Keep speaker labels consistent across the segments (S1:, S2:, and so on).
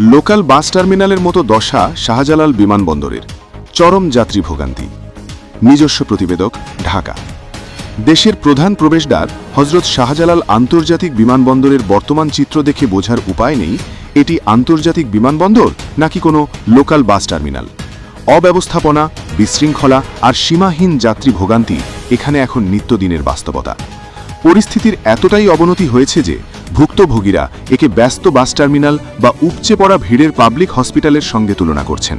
S1: Local bus টার্মিনালের মতো দশা শাহজালাল বিমানবন্দরের, চরম যাত্রী ভোগান্তি। নিজস্ব প্রতিবেদক, ঢাকা। দেশের প্রধান প্রবেশদ্বার হজরত শাহজালাল আন্তর্জাতিক বিমানবন্দরের বর্তমান চিত্র দেখে বোঝার উপায় নেই এটি আন্তর্জাতিক বিমানবন্দর নাকি কোনো লোকাল বাস টার্মিনাল। অব্যবস্থাপনা, বিশৃঙ্খলা আর সীমাহীন যাত্রী ভোগান্তি এখানে এখন নিত্যদিনের বাস্তবতা। পরিস্থিতির এতটাই অবনতি হয়েছে যে ভুক্তভোগীরা একে ব্যস্ত বাস টার্মিনাল বা উপচে পড়া ভিড়ের পাবলিক হসপিটালের সঙ্গে তুলনা করছেন।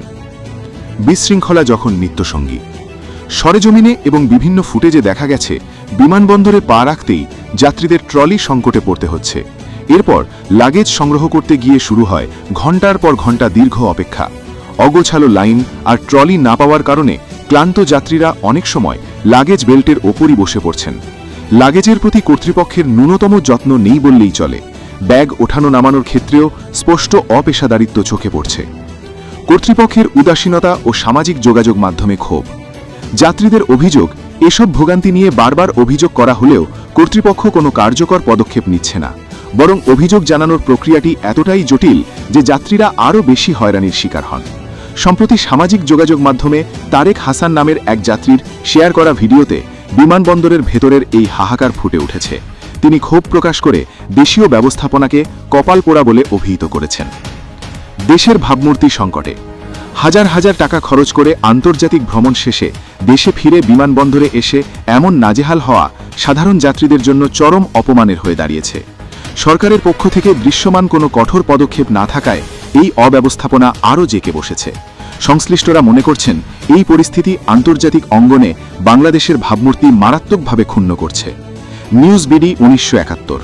S1: বিশৃঙ্খলা যখন নিত্যসঙ্গী। সরেজমিনে এবং বিভিন্ন ফুটেজে দেখা গেছে বিমানবন্দরে পা রাখতেই যাত্রীদের ট্রলি সংকটে পড়তে হচ্ছে। এরপর লাগেজ সংগ্রহ করতে গিয়ে শুরু হয় ঘণ্টার পর ঘণ্টা দীর্ঘ অপেক্ষা। অগোছালো লাইন আর ট্রলি না পাওয়ার কারণে ক্লান্ত যাত্রীরা অনেক সময় লাগেজ বেল্টের ওপরই বসে পড়ছেন। লাগেজের প্রতি কর্তৃপক্ষের ন্যূনতম যত্ন নেই বললেই চলে। ব্যাগ ওঠানো নামানোর ক্ষেত্রেও স্পষ্ট অপেশাদারিত্ব চোখে পড়ছে। কর্তৃপক্ষের উদাসীনতা ও সামাজিক যোগাযোগ মাধ্যমে ক্ষোভ। যাত্রীদের অভিযোগ, এসব ভোগান্তি নিয়ে বারবার অভিযোগ করা হলেও কর্তৃপক্ষ কোনো কার্যকর পদক্ষেপ নিচ্ছে না, বরং অভিযোগ জানানোর প্রক্রিয়াটি এতটাই জটিল যে যাত্রীরা আরও বেশি হয়রানির শিকার হন। সম্প্রতি সামাজিক যোগাযোগ মাধ্যমে তারেক হাসান নামের এক যাত্রীর শেয়ার করা ভিডিওতে বিমানবন্দরের ভেতরের এই হাহাকার ফুটে উঠেছে। তিনি ক্ষোভ প্রকাশ করে দেশীয় ব্যবস্থাপনাকে কপাল পোড়া বলে অভিহিত করেছেন। দেশের ভাবমূর্তি সংকটে। হাজার হাজার টাকা খরচ করে আন্তর্জাতিক ভ্রমণ শেষে দেশে ফিরে বিমানবন্দরে এসে এমন নাজেহাল হওয়া সাধারণ যাত্রীদের জন্য চরম অপমানের হয়ে দাঁড়িয়েছে। সরকারের পক্ষ থেকে দৃশ্যমান কোনো কঠোর পদক্ষেপ না থাকায় এই অব্যবস্থাপনা আরও জেঁকে বসেছে। সংশ্লিষ্টরা মনে করছেন এই পরিস্থিতি আন্তর্জাতিক অঙ্গনে বাংলাদেশের ভাবমূর্তি মারাত্মকভাবে ক্ষুণ্ণ করছে। News BD 1971।